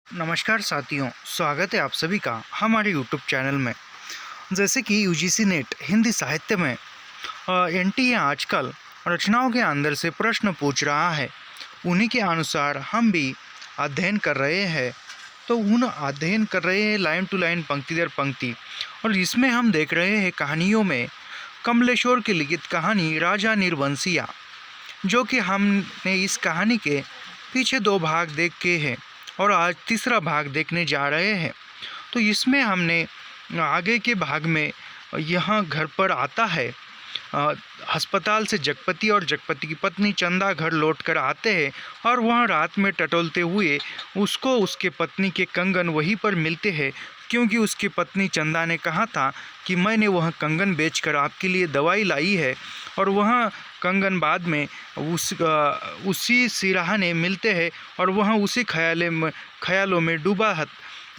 नमस्कार साथियों, स्वागत है आप सभी का हमारे यूट्यूब चैनल में। जैसे कि यूजीसी नेट हिंदी साहित्य में एनटीए आजकल रचनाओं के अंदर से प्रश्न पूछ रहा है, उन्हीं के अनुसार हम भी अध्ययन कर रहे हैं। तो उन अध्ययन कर रहे हैं लाइन टू लाइन, पंक्ति दर पंक्ति, और इसमें हम देख रहे हैं कहानियों में कमलेश्वर की लिखित कहानी राजा निर्वंशिया, जो कि हमने इस कहानी के पीछे 2 भाग देखे हैं और आज तीसरा भाग देखने जा रहे हैं। तो इसमें हमने आगे के भाग में यहाँ घर पर आता है, अस्पताल से जगपति और जगपति की पत्नी चंदा घर लौटकर आते हैं और वहाँ रात में टटोलते हुए उसको उसके पत्नी के कंगन वहीं पर मिलते हैं, क्योंकि उसकी पत्नी चंदा ने कहा था कि मैंने वह कंगन बेचकर आपके लिए दवाई लाई है। और वह कंगन बाद में उसी सिराहने मिलते हैं और वह उसी ख्यालों में डूबा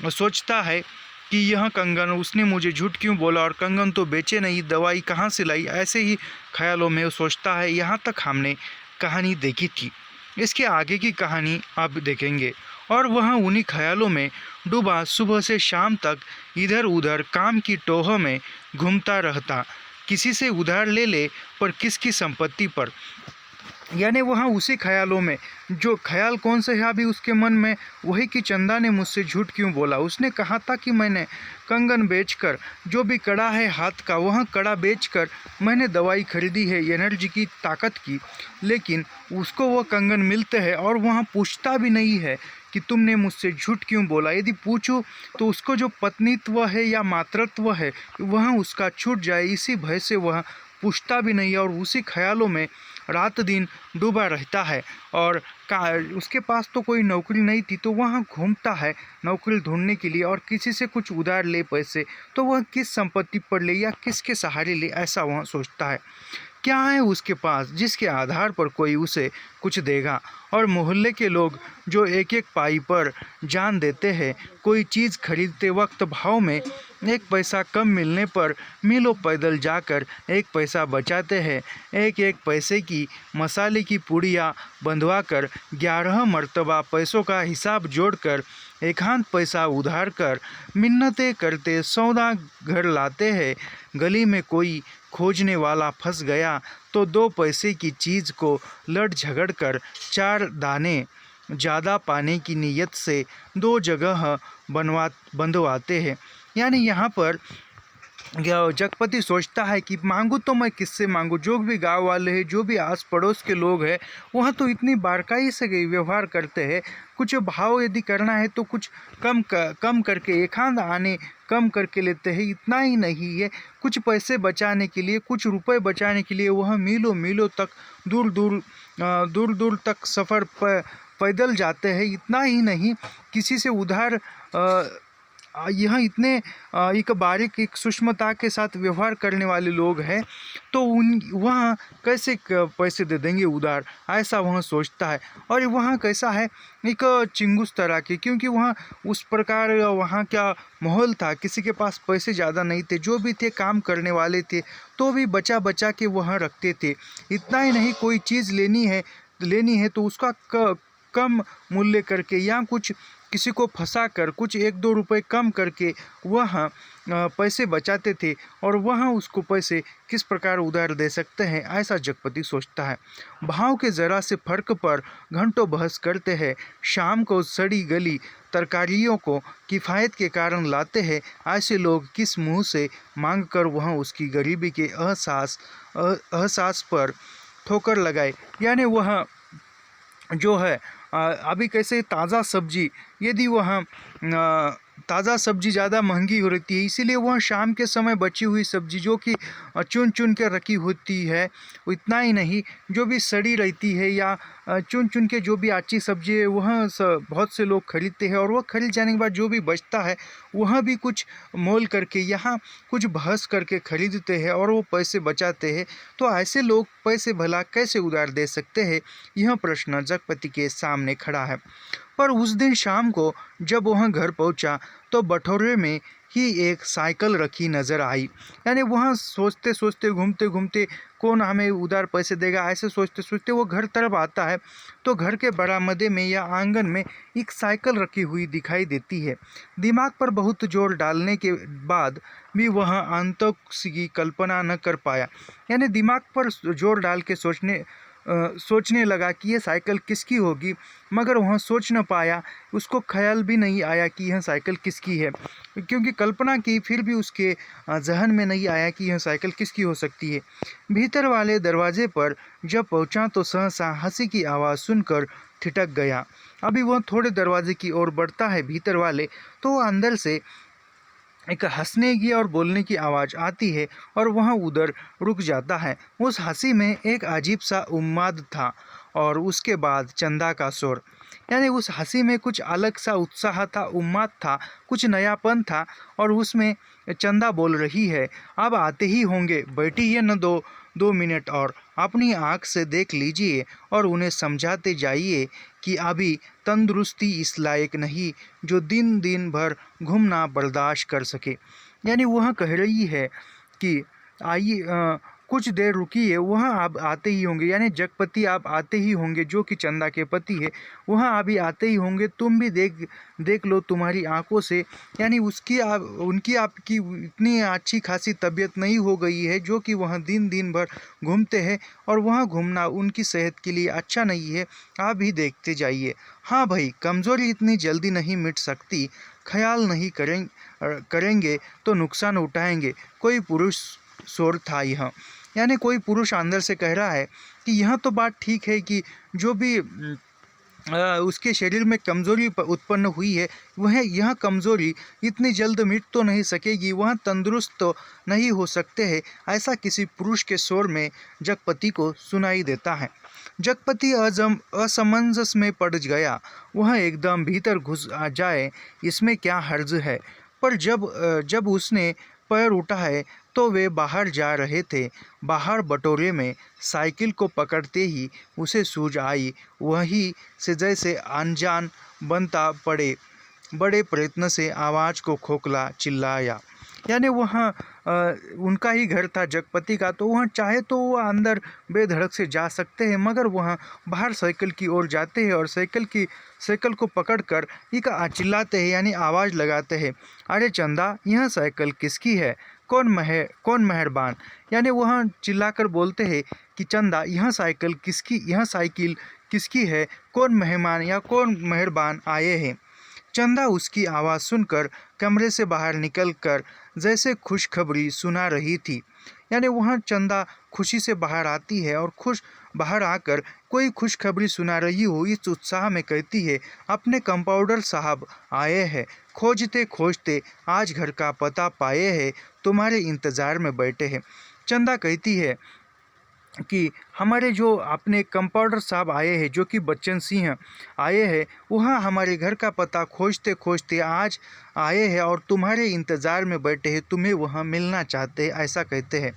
सोचता है कि यह कंगन उसने मुझे झूठ क्यों बोला और कंगन तो बेचे नहीं, दवाई कहाँ से लाई, ऐसे ही ख्यालों में सोचता है। यहाँ तक हमने कहानी देखी थी। इसके आगे की कहानी अब देखेंगे और वह उन्हीं ख्यालों में डूबा सुबह से शाम तक इधर उधर काम की टोह में घूमता रहता, किसी से उधार ले ले पर किसकी संपत्ति पर। यानी वह उसी ख्यालों में, जो ख्याल कौन से है अभी उसके मन में, वही कि चंदा ने मुझसे झूठ क्यों बोला। उसने कहा था कि मैंने कंगन बेचकर, जो भी कड़ा है हाथ का वह कड़ा बेचकर मैंने दवाई खरीदी है एनर्जी की, ताकत की, लेकिन उसको वो कंगन मिलते हैं और वह पूछता भी नहीं है कि तुमने मुझसे झूठ क्यों बोला। यदि पूछो तो उसको जो पत्नीत्व है या मातृत्व है वह उसका छूट जाए, इसी भय से वह पूछता भी नहीं और उसी ख्यालों में रात दिन डूबा रहता है। और उसके पास तो कोई नौकरी नहीं थी, तो वह घूमता है नौकरी ढूंढने के लिए और किसी से कुछ उधार ले पैसे, तो वह किस संपत्ति पर ले या किसके सहारे ले, ऐसा वह सोचता है। क्या है उसके पास जिसके आधार पर कोई उसे कुछ देगा। और मोहल्ले के लोग जो एक एक पाई पर जान देते हैं, कोई चीज़ खरीदते वक्त भाव में 1 पैसा कम मिलने पर मीलों पैदल जाकर 1 पैसा बचाते हैं। एक एक पैसे की मसाले की पुड़िया बंधवा कर 11 मर्तबा पैसों का हिसाब जोड़कर एकांत पैसा उधार कर मिन्नतें करते सौदा घर लाते हैं। गली में कोई खोजने वाला फंस गया तो 2 पैसे की चीज़ को लड़ झगड़ कर 4 दाने ज़्यादा पाने की नीयत से 2 जगह बंधवाते हैं। यानी यहाँ पर जगपति सोचता है कि मांगू तो मैं किससे मांगू, जो भी गांव वाले हैं, जो भी आस पड़ोस के लोग हैं, वह तो इतनी बारकाई से व्यवहार करते हैं। कुछ भाव यदि करना है तो कुछ कम करके, एक आध आने कम करके लेते हैं। इतना ही नहीं है, कुछ पैसे बचाने के लिए, कुछ रुपए बचाने के लिए वह मीलों मीलों तक दूर दूर तक सफ़र पैदल जाते हैं। इतना ही नहीं, किसी से उधार यह इतने एक बारीक, एक सूक्ष्मता के साथ व्यवहार करने वाले लोग हैं, तो वह कैसे पैसे दे देंगे उधार, ऐसा वह सोचता है। और वहाँ कैसा है, एक चिंगूस तरह की, क्योंकि वहाँ उस प्रकार वहाँ क्या माहौल था, किसी के पास पैसे ज़्यादा नहीं थे, जो भी थे काम करने वाले थे, तो भी बचा बचा के वहाँ रखते थे। इतना ही नहीं, कोई चीज़ लेनी है तो उसका कम मूल्य करके या कुछ किसी को फंसा कर कुछ 1-2 रुपए कम करके वह पैसे बचाते थे और वह उसको पैसे किस प्रकार उधार दे सकते हैं, ऐसा जगपति सोचता है। भाव के ज़रा से फर्क पर घंटों बहस करते हैं। शाम को सड़ी गली तरकारियों को किफ़ायत के कारण लाते हैं। ऐसे लोग किस मुँह से मांग कर वह उसकी गरीबी के एहसास पर ठोकर लगाए। यानी वह जो है अभी कैसे ताज़ा सब्जी, यदि वह ताज़ा सब्जी ज़्यादा महंगी हो रहती है, इसीलिए वह शाम के समय बची हुई सब्जी जो कि चुन चुन के रखी होती है, इतना ही नहीं, जो भी सड़ी रहती है या चुन चुन के जो भी अच्छी सब्जी है वह बहुत से लोग खरीदते हैं। और वह खरीद जाने के बाद जो भी बचता है वह भी कुछ मोल करके, यहाँ कुछ बहस करके खरीदते हैं और वो पैसे बचाते हैं। तो ऐसे लोग पैसे भला कैसे उधार दे सकते हैं, यह प्रश्न जगपति के सामने खड़ा है। पर उस दिन शाम को जब वह घर पहुंचा तो बटोरे में ही एक साइकिल रखी नज़र आई। यानी वहाँ सोचते सोचते, घूमते घूमते कौन हमें उधार पैसे देगा, ऐसे सोचते सोचते वो घर तरफ आता है तो घर के बरामदे में या आंगन में एक साइकिल रखी हुई दिखाई देती है। दिमाग पर बहुत जोर डालने के बाद भी वह आंतों की कल्पना न कर पाया। यानी दिमाग पर जोर डाल के सोचने लगा कि यह साइकिल किसकी होगी, मगर वह सोच न पाया। उसको ख्याल भी नहीं आया कि यह साइकिल किसकी है, क्योंकि कल्पना की फिर भी उसके जहन में नहीं आया कि यह साइकिल किसकी हो सकती है। भीतर वाले दरवाजे पर जब पहुंचा तो सहसा हंसी की आवाज़ सुनकर ठिठक गया। अभी वह थोड़े दरवाजे की ओर बढ़ता है भीतर वाले, तो वह अंदर से एक हंसने की और बोलने की आवाज़ आती है और वह उधर रुक जाता है। उस हंसी में एक अजीब सा उन्माद था और उसके बाद चंदा का शोर। यानी उस हंसी में कुछ अलग सा उत्साह था, उन्माद था, कुछ नयापन था और उसमें चंदा बोल रही है, अब आते ही होंगे, बैठिए न दो मिनट और अपनी आँख से देख लीजिए और उन्हें समझाते जाइए कि अभी तंदुरुस्ती इस लायक नहीं जो दिन दिन भर घूमना बर्दाश्त कर सके। यानी वह कह रही है कि आइए, कुछ देर रुकिए, वह आप आते ही होंगे। यानी जगपति आप आते ही होंगे, जो कि चंदा के पति है, वह अभी आते ही होंगे। तुम भी देख लो तुम्हारी आंखों से। यानी उनकी आपकी इतनी अच्छी खासी तबीयत नहीं हो गई है जो कि वह दिन दिन भर घूमते हैं और वह घूमना उनकी सेहत के लिए अच्छा नहीं है। आप भी देखते जाइए। हाँ भाई, कमज़ोरी इतनी जल्दी नहीं मिट सकती, ख्याल नहीं करेंगे तो नुकसान उठाएंगे। कोई पुरुष शोर था यह। यानी कोई पुरुष अंदर से कह रहा है कि यह तो बात ठीक है कि जो भी उसके शरीर में कमज़ोरी उत्पन्न हुई है, वह यह कमज़ोरी इतनी जल्द मिट तो नहीं सकेगी, वह तंदुरुस्त तो नहीं हो सकते हैं। ऐसा किसी पुरुष के शोर में जगपति को सुनाई देता है। जगपति असमंजस में पड़ गया। वह एकदम भीतर घुस जाए, इसमें क्या हर्ज है। पर जब उसने पैर उठाए तो वे बाहर जा रहे थे। बाहर बटोरे में साइकिल को पकड़ते ही उसे सूझ आई, वहीं से जैसे अनजान बनता बड़े प्रयत्न से आवाज़ को खोखला चिल्लाया। यानी वह उनका ही घर था जगपति का, तो वह चाहे तो वह अंदर बेधड़क से जा सकते हैं, मगर वह बाहर साइकिल की ओर जाते हैं और साइकिल को पकड़कर एक चिल्लाते हैं, यानी आवाज़ लगाते हैं, अरे चंदा, यह साइकिल किसकी है? कौन मेहरबान? यानी वह चिल्लाकर बोलते हैं कि चंदा, यह साइकिल किसकी है? कौन मेहमान या कौन मेहरबान आए हैं? चंदा उसकी आवाज़ सुनकर कमरे से बाहर निकलकर जैसे खुशखबरी सुना रही थी। यानी वह चंदा खुशी से बाहर आती है और बाहर आकर कोई खुशखबरी सुना रही हो इस उत्साह में कहती है, अपने कंपाउंडर साहब आए हैं, खोजते खोजते आज घर का पता पाए हैं, तुम्हारे इंतज़ार में बैठे हैं। चंदा कहती है कि हमारे जो अपने कंपाउंडर साहब आए हैं, जो कि बच्चन सिंह आए हैं, वह हमारे घर का पता खोजते खोजते आज आए हैं और तुम्हारे इंतज़ार में बैठे हैं, तुम्हें वह मिलना चाहते हैं, ऐसा कहते हैं।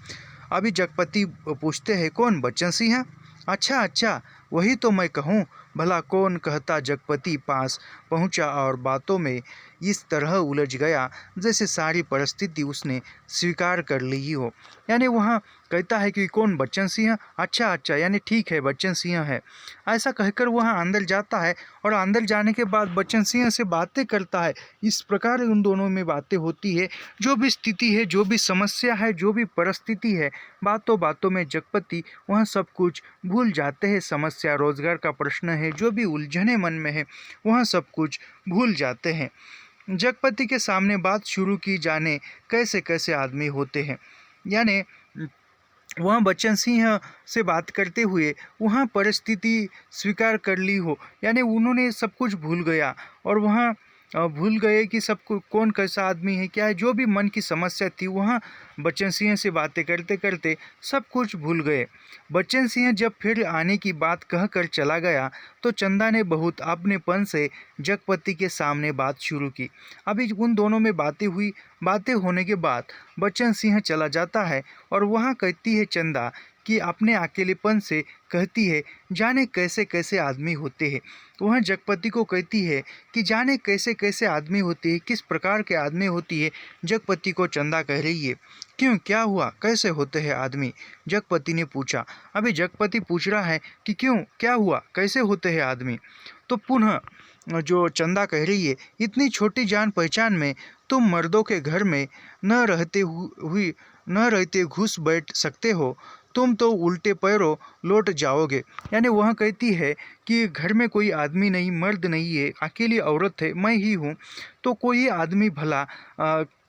अभी जगपति पूछते हैं, कौन? बच्चन सिंह? अच्छा, वही तो मैं कहूँ, भला कौन कहता। जगपति पास पहुँचा और बातों में इस तरह उलझ गया जैसे सारी परिस्थिति उसने स्वीकार कर ली हो। यानी वह कहता है कि कौन? बच्चन सिंह? अच्छा, यानी ठीक है, बच्चन सिंह है। ऐसा कहकर वह अंदर जाता है और अंदर जाने के बाद बच्चन सिंह से बातें करता है। इस प्रकार उन दोनों में बातें होती है। जो भी स्थिति है, जो भी समस्या है, जो भी परिस्थिति है, बातों बातों में जगपति वह सब कुछ भूल जाते हैं। समस्या, रोजगार का प्रश्न है, जो भी उलझने मन में है, वह सब कुछ भूल जाते हैं। जगपति के सामने बात शुरू की जाने कैसे कैसे आदमी होते हैं। यानी वहाँ बच्चन सिंह से बात करते हुए वहाँ परिस्थिति स्वीकार कर ली हो, यानी उन्होंने सब कुछ भूल गया और वहाँ भूल गए कि कौन कैसा आदमी है, क्या है, जो भी मन की समस्या थी, वहाँ बच्चन सिंह से बातें करते करते सब कुछ भूल गए। बच्चन सिंह जब फिर आने की बात कहकर चला गया तो चंदा ने बहुत अपनेपन से जगपति के सामने बात शुरू की। अभी उन दोनों में बातें होने के बाद बच्चन सिंह चला जाता है और वहाँ कहती है चंदा कि अपने अकेलेपन से कहती है, जाने कैसे कैसे आदमी होते हैं। वह जगपति को कहती है कि जाने कैसे कैसे आदमी होते हैं, किस प्रकार के आदमी होती है। जगपति को चंदा कह रही है, क्यों, क्या हुआ, कैसे होते हैं आदमी? जगपति ने पूछा। अभी जगपति पूछ रहा है कि क्यों, क्या हुआ, कैसे होते हैं आदमी। तो पुनः जो चंदा कह रही है, इतनी छोटी जान पहचान में तुम मर्दों के घर में न रहते घुस बैठ सकते हो, तुम तो उल्टे पैरों लौट जाओगे। यानी वह कहती है कि घर में कोई आदमी नहीं, मर्द नहीं है, अकेली औरत है, मैं ही हूँ, तो कोई आदमी भला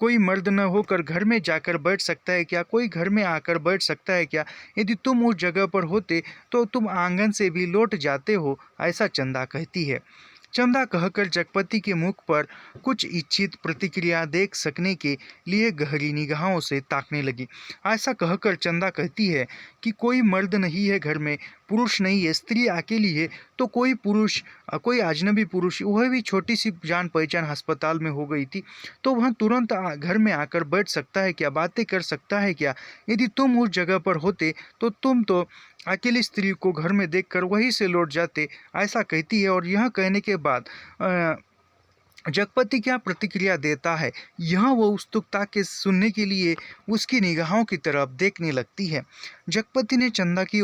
कोई मर्द न होकर घर में जाकर बैठ सकता है क्या? कोई घर में आकर बैठ सकता है क्या? यदि तुम उस जगह पर होते तो तुम आंगन से भी लौट जाते हो, ऐसा चंदा कहती है। चंदा कहकर जगपति के मुख पर कुछ इच्छित प्रतिक्रिया देख सकने के लिए गहरी निगाहों से ताकने लगी। ऐसा कहकर चंदा कहती है कि कोई मर्द नहीं है घर में, पुरुष नहीं है, स्त्री अकेली है, तो कोई पुरुष, कोई अजनबी पुरुष, वह भी छोटी सी जान पहचान अस्पताल में हो गई थी, तो वह तुरंत घर में आकर बैठ सकता है क्या, बातें कर सकता है क्या? यदि तुम उस जगह पर होते तो तुम तो अकेली स्त्री को घर में देखकर वहीं से लौट जाते, ऐसा कहती है। और यह कहने के बाद जगपति क्या प्रतिक्रिया देता है, यह वो उत्सुकता के सुनने के लिए उसकी निगाहों की तरफ देखने लगती है। जगपति ने चंदा की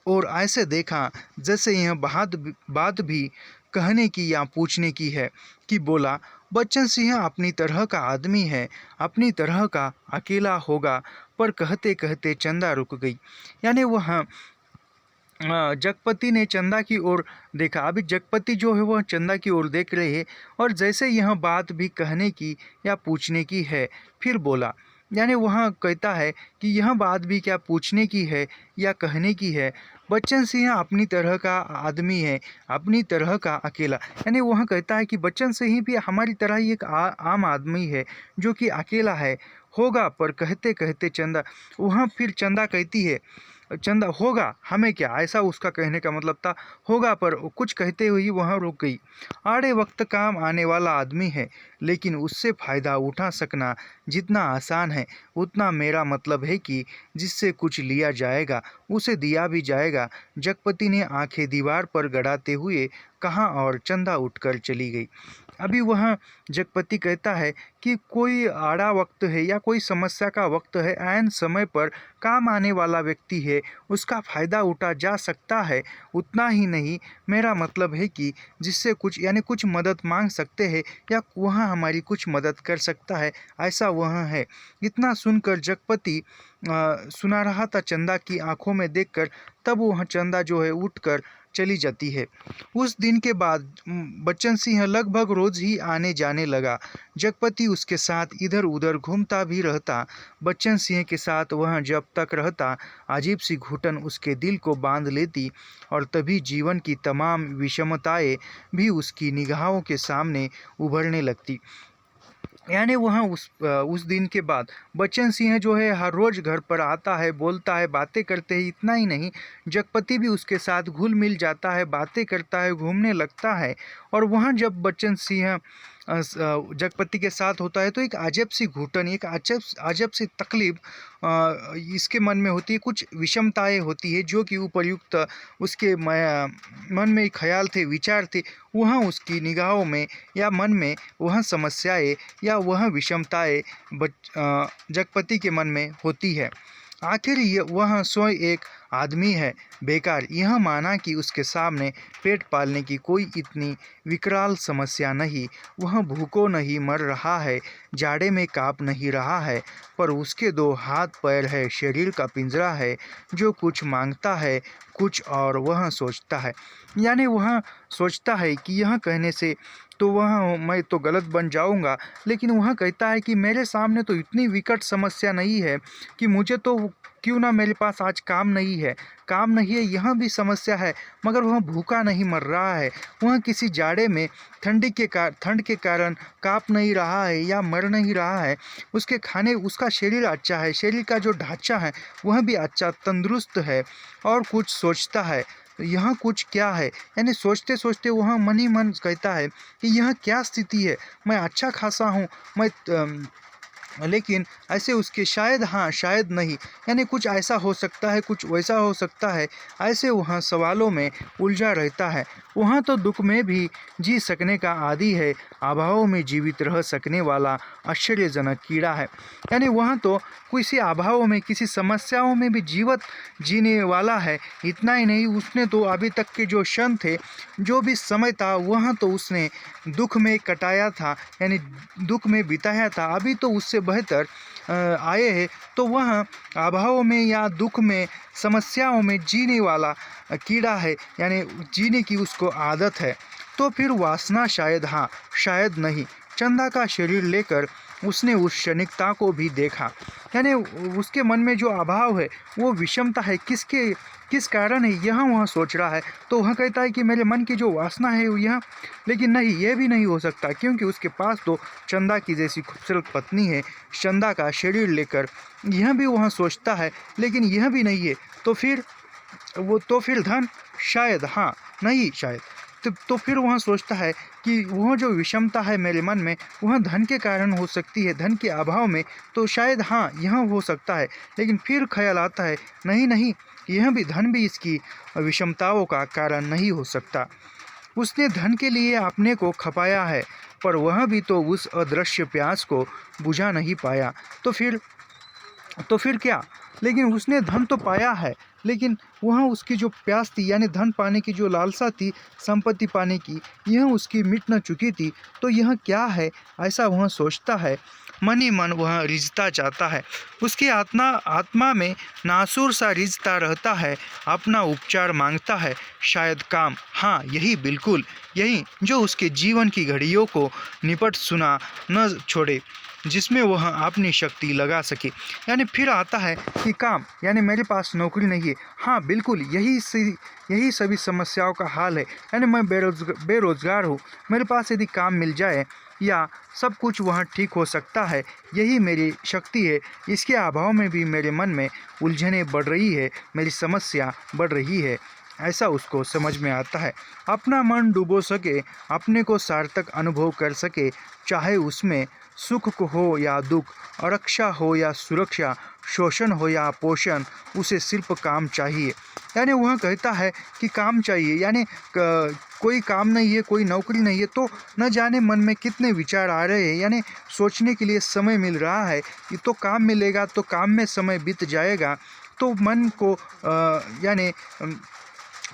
ओर ऐसे देखा जैसे यह बात भी कहने की या पूछने की है, कि बोला, बच्चन सिंह अपनी तरह का आदमी है, अपनी तरह का अकेला होगा। पर कहते कहते चंदा रुक गई। यानी वह जगपति ने चंदा की ओर देखा। अभी जगपति जो है वह चंदा की ओर देख रहे हैं, और जैसे यह बात भी कहने की या पूछने की है, फिर बोला। यानी वह कहता है कि यह बात भी क्या पूछने की है या कहने की है। बच्चन सिंह अपनी तरह का आदमी है, अपनी तरह का अकेला। यानी वह कहता है कि बच्चन सिंह भी हमारी तरह ही एक आम आदमी है, जो कि अकेला है, होगा। पर कहते कहते चंदा, वह फिर चंदा कहती है, चंदा होगा, हमें क्या, ऐसा उसका कहने का मतलब था, होगा। पर कुछ कहते हुए वहाँ रुक गई। आड़े वक्त काम आने वाला आदमी है, लेकिन उससे फ़ायदा उठा सकना जितना आसान है, उतना मेरा मतलब है कि जिससे कुछ लिया जाएगा उसे दिया भी जाएगा। जगपति ने आंखें दीवार पर गड़ाते हुए कहा, और चंदा उठकर चली गई। अभी वह जगपति कहता है कि कोई आड़ा वक्त है या कोई समस्या का वक्त है, ऐन समय पर काम आने वाला व्यक्ति है, उसका फ़ायदा उठा जा सकता है, उतना ही नहीं, मेरा मतलब है कि जिससे कुछ, यानी कुछ मदद मांग सकते हैं, या वह हमारी कुछ मदद कर सकता है, ऐसा वह है। इतना सुनकर जगपति सुना रहा था चंदा की आंखों में देखकर, तब वह चंदा जो है उठकर चली जाती है। उस दिन के बाद बच्चन सिंह लगभग रोज ही आने जाने लगा। जगपति उसके साथ इधर उधर घूमता भी रहता। बच्चन सिंह के साथ वह जब तक रहता, अजीब सी घुटन उसके दिल को बांध लेती, और तभी जीवन की तमाम विषमताएं भी उसकी निगाहों के सामने उभरने लगती। यानी वह उस दिन के बाद बच्चन सिंह जो है हर रोज़ घर पर आता है, बोलता है, बातें करते हैं। इतना ही नहीं, जगपति भी उसके साथ घुल मिल जाता है, बातें करता है, घूमने लगता है। और वहाँ जब बच्चन सिंह जगपति के साथ होता है, तो एक अजब सी घुटन, एक अजब सी तकलीफ इसके मन में होती है। कुछ विषमताएं होती है जो कि उपर्युक्त उसके मन में ख्याल थे, विचार थे, वह उसकी निगाहों में या मन में वह समस्याएं या वह विषमताएं जगपति के मन में होती है। आखिर वह स्वयं एक आदमी है, बेकार। यह माना कि उसके सामने पेट पालने की कोई इतनी विकराल समस्या नहीं, वह भूखों नहीं मर रहा है, जाड़े में काँप नहीं रहा है, पर उसके 2 हाथ पैर है, शरीर का पिंजरा है, जो कुछ मांगता है, कुछ और वह सोचता है। यानी वह सोचता है कि यह कहने से तो वह मैं तो गलत बन जाऊंगा, लेकिन वह कहता है कि मेरे सामने तो इतनी विकट समस्या नहीं है कि मुझे तो क्यों ना, मेरे पास आज काम नहीं है, काम नहीं है, यह भी समस्या है, मगर वह भूखा नहीं मर रहा है, वह किसी जाड़े में ठंड के कारण काँप नहीं रहा है या मर नहीं रहा है, उसके खाने, उसका शरीर अच्छा है, शरीर का जो ढांचा है वह भी अच्छा, तंदुरुस्त है, और कुछ सोचता है। यह कुछ क्या है? यानी सोचते सोचते वह मन ही मन कहता है कि यह क्या स्थिति है, मैं अच्छा खासा हूँ, मैं लेकिन ऐसे उसके शायद हाँ शायद नहीं, यानी कुछ ऐसा हो सकता है, कुछ वैसा हो सकता है, ऐसे वह सवालों में उलझा रहता है। वहाँ तो दुख में भी जी सकने का आदी है, अभाव में जीवित रह सकने वाला आश्चर्यजनक कीड़ा है। यानी वहाँ तो किसी अभाव में, किसी समस्याओं में भी जीवत जीने वाला है। इतना ही नहीं, उसने तो अभी तक के जो क्षण थे, जो भी समय था, वहाँ तो उसने दुख में कटाया था, यानी दुख में बिताया था। अभी तो उससे बेहतर आए हैं, तो वह अभाव में या दुख में, समस्याओं में जीने वाला कीड़ा है, यानी जीने की उसको आदत है। तो फिर वासना शायद हाँ शायद नहीं। चंदा का शरीर लेकर उसने उस क्षणिकता को भी देखा, यानी उसके मन में जो अभाव है, वो विषमता है, किस कारण है यह वह सोच रहा है। तो वह कहता है कि मेरे मन की जो वासना है वो यह, लेकिन नहीं, यह भी नहीं हो सकता, क्योंकि उसके पास तो चंदा की जैसी खूबसूरत पत्नी है। चंदा का शरीर लेकर यह भी वह सोचता है, लेकिन यह भी नहीं है। तो फिर धन शायद हाँ नहीं शायद। तो फिर वह सोचता है कि वह जो विषमता है मेरे मन में, वह धन के कारण हो सकती है, धन के अभाव में, तो शायद हाँ यह हो सकता है। लेकिन फिर ख्याल आता है, नहीं नहीं, यह भी, धन भी इसकी विषमताओं का कारण नहीं हो सकता। उसने धन के लिए अपने को खपाया है, पर वह भी तो उस अदृश्य प्यास को बुझा नहीं पाया। तो फिर क्या? लेकिन उसने धन तो पाया है, लेकिन वह उसकी जो प्यास थी, यानी धन पाने की जो लालसा थी, संपत्ति पाने की, यह उसकी मिट न चुकी थी। तो यह क्या है, ऐसा वह सोचता है। मन ही मन वह रिझता जाता है। उसकी आत्मा में नासूर सा रिझता रहता है, अपना उपचार मांगता है। शायद काम, हाँ यही, बिल्कुल यही, जो उसके जीवन की घड़ियों को निपट सुना न छोड़े, जिसमें वह अपनी शक्ति लगा सके। यानी फिर आता है कि काम, यानी मेरे पास नौकरी नहीं है। हाँ बिल्कुल, यही सभी समस्याओं का हाल है। यानी मैं बेरोजगार हूँ। मेरे पास यदि काम मिल जाए या सब कुछ वहाँ ठीक हो सकता है, यही मेरी शक्ति है। इसके अभाव में भी मेरे मन में उलझनें बढ़ रही है, मेरी समस्या बढ़ रही है, ऐसा उसको समझ में आता है। अपना मन डुबो सके, अपने को सार्थक अनुभव कर सके, चाहे उसमें सुख को हो या दुख, आरक्षा हो या सुरक्षा, शोषण हो या पोषण, उसे सिर्फ काम चाहिए। यानी वह कहता है कि काम चाहिए, यानी कोई काम नहीं है, कोई नौकरी नहीं है, तो न जाने मन में कितने विचार आ रहे हैं, यानी सोचने के लिए समय मिल रहा है कि तो काम मिलेगा, तो काम में समय बीत जाएगा, तो मन को यानी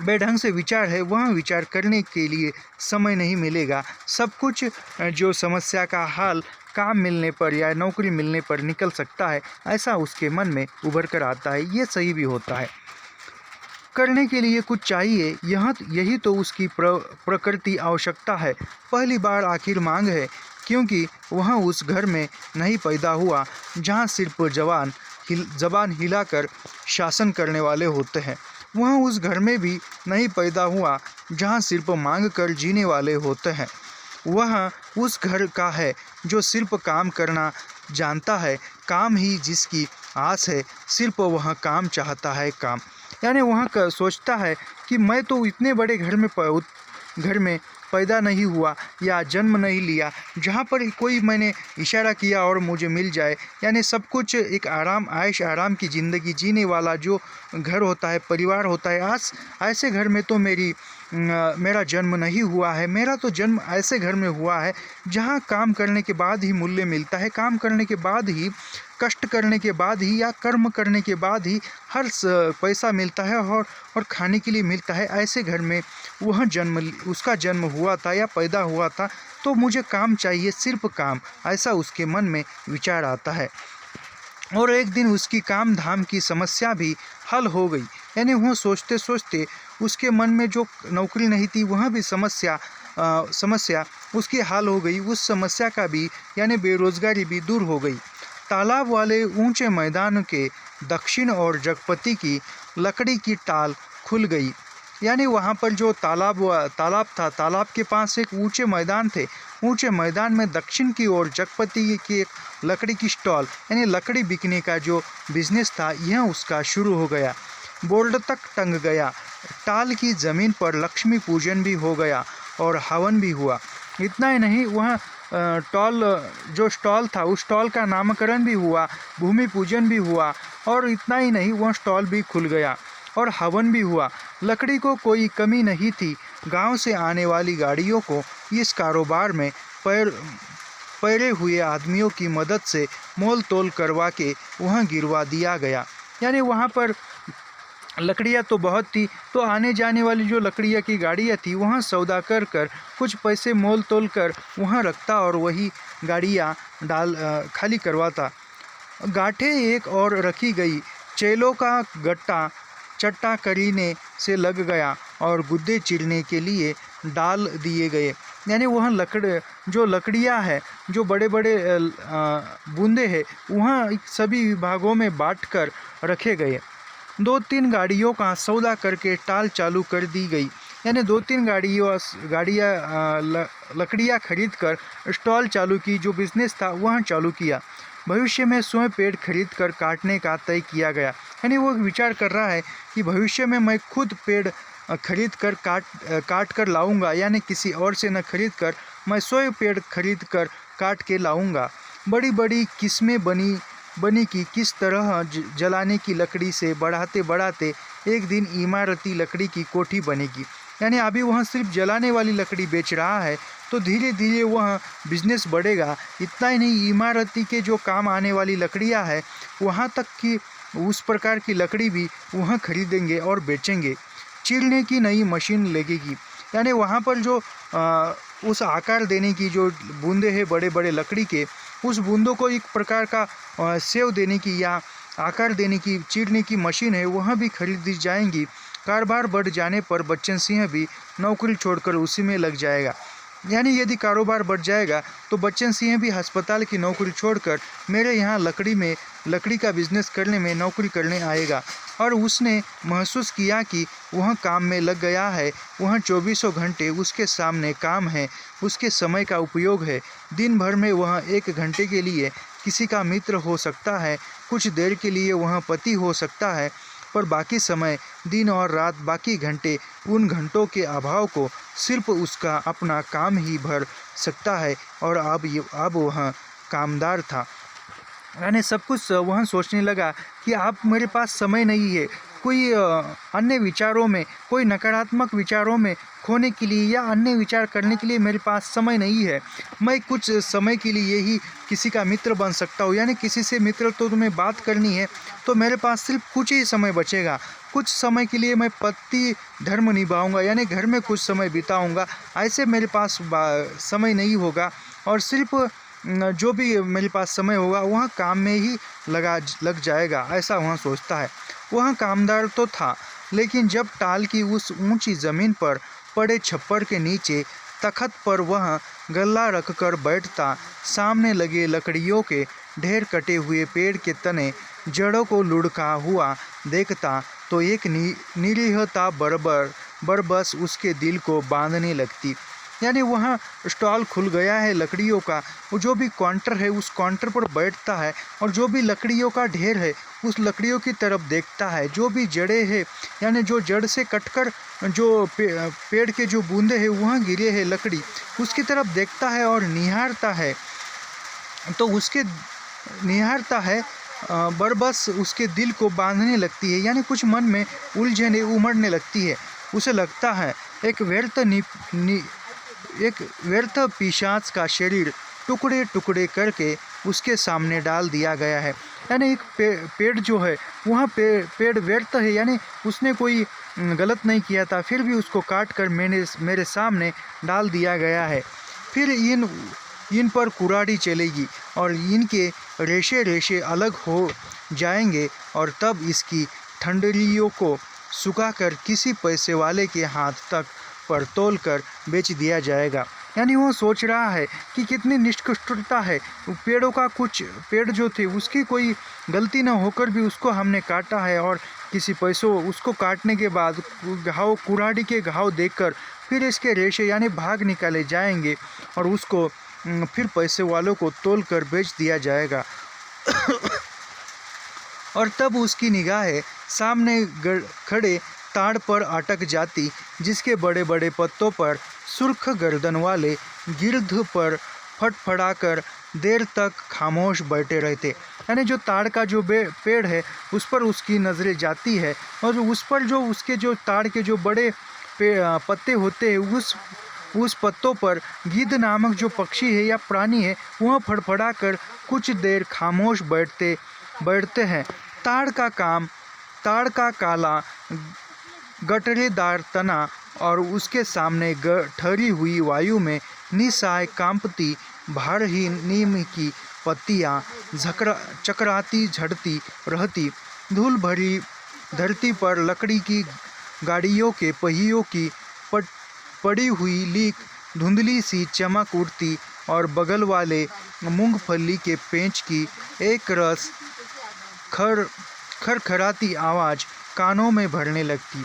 बेढंग से विचार है, वह विचार करने के लिए समय नहीं मिलेगा। सब कुछ जो समस्या का हल काम मिलने पर या नौकरी मिलने पर निकल सकता है, ऐसा उसके मन में उभर कर आता है। ये सही भी होता है। करने के लिए कुछ चाहिए, यही तो उसकी प्रकृति आवश्यकता है। पहली बार आखिर मांग है, क्योंकि वह उस घर में नहीं पैदा हुआ जहाँ सिर्फ जबान हिलाकर शासन करने वाले होते हैं। वह उस घर में भी नहीं पैदा हुआ जहाँ सिर्फ मांग कर जीने वाले होते हैं। वह उस घर का है जो सिर्फ काम करना जानता है, काम ही जिसकी आस है, सिर्फ वह काम चाहता है, काम। यानी वह सोचता है कि मैं तो इतने बड़े घर में पैदा नहीं हुआ या जन्म नहीं लिया जहाँ पर कोई मैंने इशारा किया और मुझे मिल जाए, यानी सब कुछ एक ऐश आराम की ज़िंदगी जीने वाला जो घर होता है, परिवार होता है, ऐसे घर में तो मेरा जन्म नहीं हुआ है। मेरा तो जन्म ऐसे घर में हुआ है जहाँ काम करने के बाद ही मूल्य मिलता है, काम करने के बाद ही, कष्ट करने के बाद ही या कर्म करने के बाद ही हर पैसा मिलता है और खाने के लिए मिलता है। ऐसे घर में उसका जन्म हुआ था या पैदा हुआ था, तो मुझे काम चाहिए, सिर्फ काम, ऐसा उसके मन में विचार आता है। और एक दिन उसकी काम धाम की समस्या भी हल हो गई। यानी वह सोचते सोचते उसके मन में जो नौकरी नहीं थी, वह भी समस्या उसकी हल हो गई। उस समस्या का भी, यानी बेरोजगारी भी दूर हो गई। तालाब वाले ऊंचे मैदान के दक्षिण और जगपति की लकड़ी की टाल खुल गई। यानी वहाँ पर जो तालाब था, तालाब के पास एक ऊंचे मैदान थे। ऊंचे मैदान में दक्षिण की ओर जगपति की एक लकड़ी की स्टॉल, यानी लकड़ी बिकने का जो बिजनेस था, यह उसका शुरू हो गया। बोर्ड तक टंग गया। टाल की ज़मीन पर लक्ष्मी पूजन भी हो गया और हवन भी हुआ। इतना ही नहीं, वह जो स्टॉल था उस स्टॉल का नामकरण भी हुआ, भूमि पूजन भी हुआ, और इतना ही नहीं, वह स्टॉल भी खुल गया और हवन भी हुआ। लकड़ी को कोई कमी नहीं थी। गांव से आने वाली गाड़ियों को इस कारोबार में पैरे हुए आदमियों की मदद से मोल तोल करवा के वहाँ गिरवा दिया गया। यानी वहाँ पर लकड़ियाँ तो बहुत थी, तो आने जाने वाली जो लकड़ियाँ की गाड़ियाँ थी वहाँ सौदा कर कुछ पैसे मोल तोल कर वहाँ रखता और वही गाड़ियाँ खाली करवाता। गांठें एक और रखी गई। चेलों का गट्टा चट्टा करीने से लग गया और गुद्दे चीरने के लिए डाल दिए गए। यानी वहाँ जो लकड़ियाँ है, जो बड़े बड़े बूंदे हैं, वहाँ सभी विभागों में बांट कर रखे गए। 2-3 गाड़ियों का सौदा करके टाल चालू कर दी गई। यानी 2-3 लकड़ियाँ खरीद कर स्टॉल चालू की। जो बिजनेस था वहाँ चालू किया। भविष्य में स्वयं पेड़ खरीद कर काटने का तय किया गया। यानी वो विचार कर रहा है कि भविष्य में मैं खुद पेड़ खरीद कर काट कर लाऊंगा, यानी किसी और से न खरीद कर मैं स्वयं पेड़ खरीद कर काट के लाऊंगा। बड़ी बड़ी किस्में बनी कि किस तरह जलाने की लकड़ी से बढ़ाते बढ़ाते एक दिन इमारती लकड़ी की कोठी बनेगी। यानी अभी वह सिर्फ जलाने वाली लकड़ी बेच रहा है, तो धीरे धीरे वह बिजनेस बढ़ेगा। इतना ही नहीं, इमारती के जो काम आने वाली लकड़ियां है वहाँ तक कि उस प्रकार की लकड़ी भी वहाँ खरीदेंगे और बेचेंगे। चीरने की नई मशीन लगेगी। यानी वहाँ पर जो उस आकार देने की जो बूंदे हैं बड़े बड़े लकड़ी के, उस बूंदों को एक प्रकार का सेव देने की या आकार देने की चीरने की मशीन है, वहाँ भी खरीदी जाएंगी। कारोबार बढ़ जाने पर बच्चन सिंह भी नौकरी छोड़कर उसी में लग जाएगा। यानी यदि कारोबार बढ़ जाएगा तो बच्चन सिंह भी अस्पताल की नौकरी छोड़कर मेरे यहाँ लकड़ी का बिजनेस करने में नौकरी करने आएगा। और उसने महसूस किया कि वह काम में लग गया है। वह 24 घंटे उसके सामने काम है, उसके समय का उपयोग है। दिन भर में वह 1 घंटे के लिए किसी का मित्र हो सकता है, कुछ देर के लिए वह पति हो सकता है, पर बाकी समय, दिन और रात, बाकी घंटे, उन घंटों के अभाव को सिर्फ उसका अपना काम ही भर सकता है। और अब वह कामदार था। यानी सब कुछ वह सोचने लगा कि अब मेरे पास समय नहीं है कोई अन्य विचारों में, कोई नकारात्मक विचारों में खोने के लिए या अन्य विचार करने के लिए मेरे पास समय नहीं है। मैं कुछ समय के लिए ही किसी का मित्र बन सकता हूँ। यानी किसी से मित्र तो तुम्हें बात करनी है तो मेरे पास सिर्फ कुछ ही समय बचेगा। कुछ समय के लिए मैं पति धर्म निभाऊंगा, यानी घर में कुछ समय बिताऊंगा। ऐसे मेरे पास समय नहीं होगा और सिर्फ जो भी मेरे पास समय होगा वह काम में ही लग जाएगा, ऐसा वह सोचता है। वह कामदार तो था, लेकिन जब टाल की उस ऊंची ज़मीन पर पड़े छप्पर के नीचे तख्त पर वह गल्ला रखकर बैठता, सामने लगे लकड़ियों के ढेर, कटे हुए पेड़ के तने, जड़ों को लुढ़का हुआ देखता, तो एक निरीहता बरबस उसके दिल को बांधने लगती। यानी वहाँ स्टॉल खुल गया है लकड़ियों का, वो जो भी काउंटर है उस काउंटर पर बैठता है और जो भी लकड़ियों का ढेर है उस लकड़ियों की तरफ देखता है। जो भी जड़ें हैं, यानी जो जड़ से कटकर जो पेड़ के जो बूंदे हैं वहाँ गिरे हैं लकड़ी, उसकी तरफ देखता है और निहारता है। तो उसके निहारता है बरबस उसके दिल को बांधने लगती है। यानी कुछ मन में उलझने उमड़ने लगती है। उसे लगता है एक व्यर्थ पिशाच का शरीर टुकड़े टुकड़े करके उसके सामने डाल दिया गया है। यानी एक पेड़ जो है वहाँ पेड़ व्यर्थ है, यानी उसने कोई गलत नहीं किया था, फिर भी उसको काट कर मेरे सामने डाल दिया गया है। फिर इन पर कुराड़ी चलेगी और इनके रेशे रेशे अलग हो जाएंगे और तब इसकी ठंडलियों को सुखाकर किसी पैसे वाले के हाथ तक पर तोल कर बेच दिया जाएगा। यानी वो सोच रहा है कि कितनी निष्ठुरता है। पेड़ों का कुछ पेड़ जो थे उसकी कोई गलती न होकर भी उसको हमने काटा है और किसी पैसों उसको काटने के बाद घाव, कुराड़ी के घाव देखकर फिर इसके रेशे यानी भाग निकाले जाएंगे और उसको फिर पैसे वालों को तोल कर बेच दिया जाएगा। और तब उसकी निगाहें सामने खड़े ताड़ पर अटक जाती, जिसके बड़े बड़े पत्तों पर सुर्ख गर्दन वाले गिर्द पर फड़फड़ाकर देर तक खामोश बैठे रहते। यानी जो ताड़ का जो पेड़ है उस पर उसकी नज़रें जाती है और उस पर जो उसके जो ताड़ के जो बड़े पत्ते होते हैं उस पत्तों पर गिद्ध नामक जो पक्षी है या प्राणी है वह फड़फड़ा कर कुछ देर खामोश बैठते हैं। ताड़ का काला गठरेदार तना और उसके सामने ठहरी हुई वायु में निस्सहाय कांपती भार ही नीम की पत्तियां चकराती झड़ती रहती। धूल भरी धरती पर लकड़ी की गाड़ियों के पहियों की पड़ी हुई लीक धुंधली सी चमक उठती और बगल वाले मूंगफली के पेंच की एक रस खरखराती आवाज़ कानों में भरने लगती।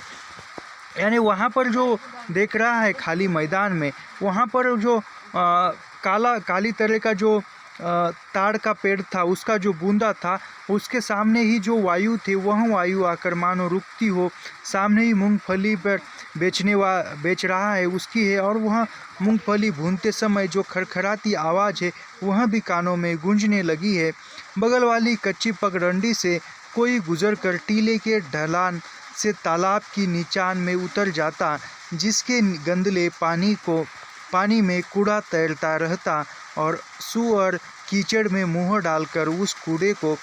यानी वहाँ पर जो देख रहा है खाली मैदान में, वहाँ पर जो काली तरह का जो ताड़ का पेड़ था उसका जो बूंदा था उसके सामने ही जो वायु थी वह वायु आकर मानो रुकती हो, सामने ही मूंगफली पर बेच रहा है उसकी है और वह मूंगफली भूनते समय जो खरखराती आवाज़ है वह भी कानों में गूंजने लगी है। बगल वाली कच्ची पगडंडी से कोई गुजरकर टीले के ढलान से तालाब की नीचान में उतर जाता, जिसके गंदले पानी में कूड़ा तैरता रहता और सुअर कीचड़ में मुँह डालकर उस कूड़े को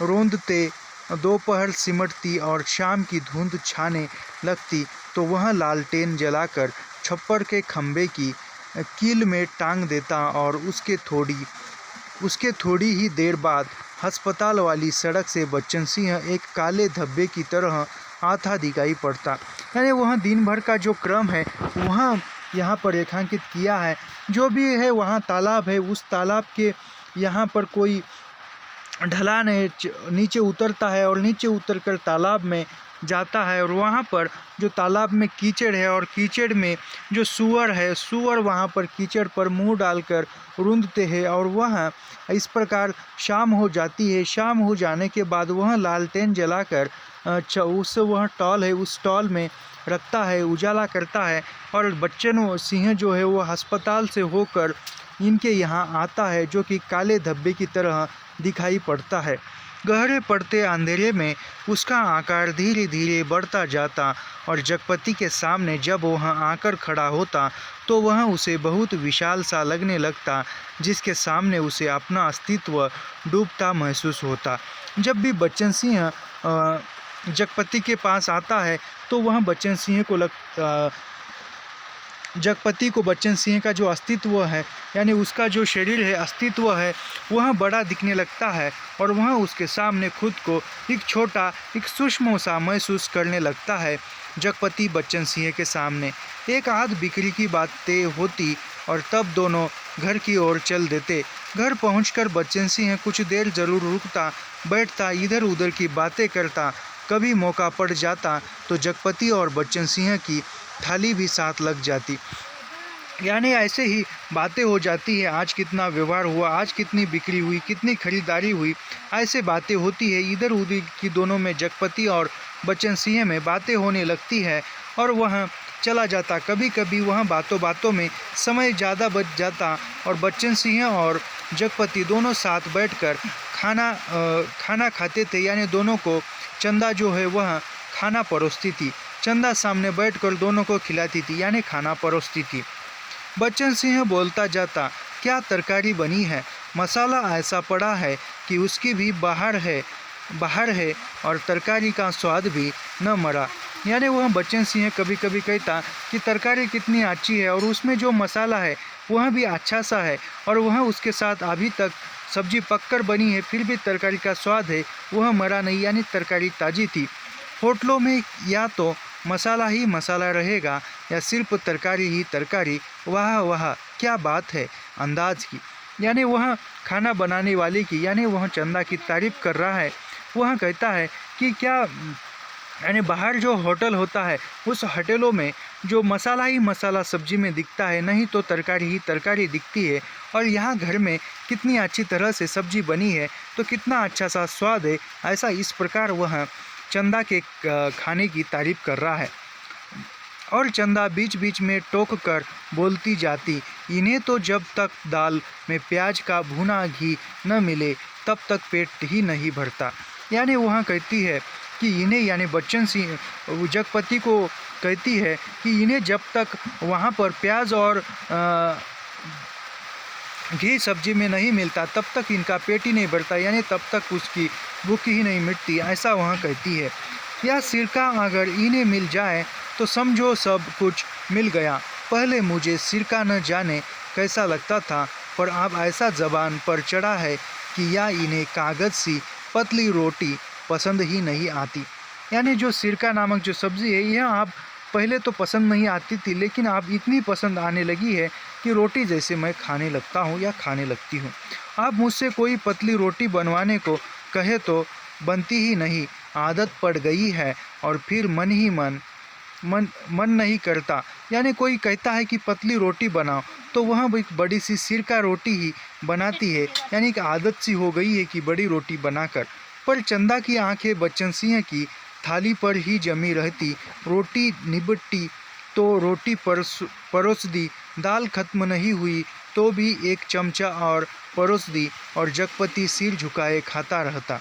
रौंदते दोपहर सिमटती और शाम की धुंध छाने लगती तो वह लालटेन जलाकर छप्पर के खंभे की कील में टांग देता और उसके थोड़ी ही देर बाद अस्पताल वाली सड़क से बच्चन सिंह एक काले धब्बे की तरह आता दिखाई पड़ता। यानी वह दिन भर का जो क्रम है वह यहाँ पर रेखांकित किया है। जो भी है वहाँ तालाब है, उस तालाब के यहाँ पर कोई ढलान है, नीचे उतरता है और नीचे उतरकर तालाब में जाता है और वहाँ पर जो तालाब में कीचड़ है और कीचड़ में जो सुअर वहाँ पर कीचड़ पर मुंह डालकर रूंधते हैं और वह इस प्रकार शाम हो जाती है। शाम हो जाने के बाद वह लालटेन जलाकर वह टॉल है उस टॉल में रखता है, उजाला करता है और बच्चन सिंह जो है वो अस्पताल से होकर इनके यहाँ आता है, जो कि काले धब्बे की तरह दिखाई पड़ता है। गहरे पड़ते अंधेरे में उसका आकार धीरे धीरे बढ़ता जाता और जगपति के सामने जब वह आकर खड़ा होता तो वह उसे बहुत विशाल सा लगने लगता, जिसके सामने उसे अपना अस्तित्व डूबता महसूस होता। जब भी बच्चन सिंह जगपति के पास आता है तो वह जगपति को बच्चन सिंह का जो अस्तित्व है यानी उसका जो शरीर है अस्तित्व है वह बड़ा दिखने लगता है और वह उसके सामने खुद को एक सूक्ष्म सा महसूस करने लगता है। जगपति बच्चन सिंह के सामने एक आध बिक्री की बातें होती और तब दोनों घर की ओर चल देते। घर पहुंचकर बच्चन सिंह कुछ देर जरूर रुकता, बैठता, इधर उधर की बातें करता। कभी मौका पड़ जाता तो जगपति और बच्चन सिंह की थाली भी साथ लग जाती। यानी ऐसे ही बातें हो जाती है, आज कितना व्यवहार हुआ, आज कितनी बिक्री हुई, कितनी खरीदारी हुई, ऐसे बातें होती है। इधर उधर की दोनों में जगपति और बच्चन सिंह में बातें होने लगती है और वह चला जाता। कभी कभी वह बातों में समय ज़्यादा बच जाता और बच्चन सिंह और जगपति दोनों साथ बैठकर खाना खाते थे। यानी दोनों को चंदा जो है वह खाना परोसती थी, चंदा सामने बैठकर दोनों को खिलाती थी यानी खाना परोसती थी। बच्चन सिंह बोलता जाता, क्या तरकारी बनी है, मसाला ऐसा पड़ा है कि उसकी भी बाहर है और तरकारी का स्वाद भी न मरा। यानी वह बच्चन सिंह कभी कभी कहता कि तरकारी कितनी अच्छी है और उसमें जो मसाला है वह भी अच्छा सा है और वह उसके साथ अभी तक सब्जी पककर बनी है, फिर भी तरकारी का स्वाद है वह मरा नहीं, यानी तरकारी ताज़ी थी। होटलों में या तो मसाला ही मसाला रहेगा या सिर्फ तरकारी ही तरकारी। वाह वाह क्या बात है अंदाज की। यानी वह खाना बनाने वाले की यानी वह चंदा की तारीफ कर रहा है। वह कहता है कि क्या यानी बाहर जो होटल होता है उस होटलों में जो मसाला ही मसाला सब्जी में दिखता है, नहीं तो तरकारी ही तरकारी दिखती है, और यहाँ घर में कितनी अच्छी तरह से सब्जी बनी है तो कितना अच्छा सा स्वाद है। ऐसा इस प्रकार वह चंदा के खाने की तारीफ कर रहा है। और चंदा बीच बीच में टोक कर बोलती जाती, इन्हें तो जब तक दाल में प्याज का भुना घी न मिले तब तक पेट ही नहीं भरता। यानी वहाँ कहती है कि इन्हें, यानी बच्चन सिंह जगपति को कहती है कि इन्हें जब तक वहाँ पर प्याज और घी सब्जी में नहीं मिलता तब तक इनका पेट ही नहीं भरता, यानी तब तक उसकी भूख ही नहीं मिटती, ऐसा वहाँ कहती है। या सिरका अगर इन्हें मिल जाए तो समझो सब कुछ मिल गया। पहले मुझे सिरका न जाने कैसा लगता था, पर अब ऐसा ज़बान पर चढ़ा है कि या इन्हें कागज़ सी पतली रोटी पसंद ही नहीं आती। यानी जो सिरका नामक जो सब्ज़ी है यह आप पहले तो पसंद नहीं आती थी, लेकिन अब इतनी पसंद आने लगी है कि रोटी जैसे मैं खाने लगता हूँ या खाने लगती हूँ। आप मुझसे कोई पतली रोटी बनवाने को कहे तो बनती ही नहीं, आदत पड़ गई है और फिर मन ही मन नहीं करता। यानी कोई कहता है कि पतली रोटी बनाओ तो वह एक बड़ी सी सिरका रोटी ही बनाती है, यानी कि आदत सी हो गई है कि बड़ी रोटी बनाकर। पर चंदा की आंखें बच्चन सिंह की थाली पर ही जमी रहती। रोटी निबटी तो रोटी परोस दी, दाल खत्म नहीं हुई तो भी एक चमचा और परोस दी और जगपति सिर झुकाए खाता रहता।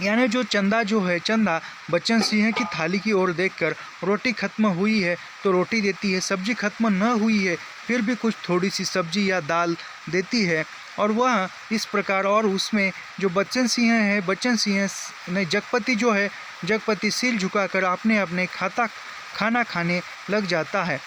यानी जो चंदा बच्चन सिंह की थाली की ओर देखकर रोटी खत्म हुई है तो रोटी देती है, सब्जी खत्म न हुई है फिर भी कुछ थोड़ी सी सब्जी या दाल देती है। और वह इस प्रकार, और उसमें जो बच्चन सिंह ने जगपति सिर झुकाकर अपने अपने खाना खाने लग जाता है।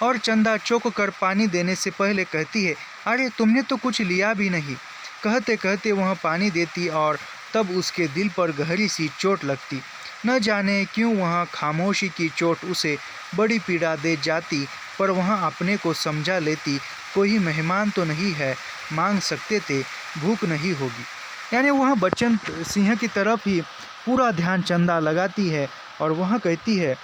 और चंदा चौंक कर पानी देने से पहले कहती है, अरे तुमने तो कुछ लिया भी नहीं। कहते कहते वह पानी देती और तब उसके दिल पर गहरी सी चोट लगती। न जाने क्यों वह खामोशी की चोट उसे बड़ी पीड़ा दे जाती, पर वह अपने को समझा लेती, कोई मेहमान तो नहीं है, मांग सकते थे, भूख नहीं होगी। यानी वह बच्चन सिंह की तरफ ही पूरा ध्यान चंदा लगाती है और वह कहती है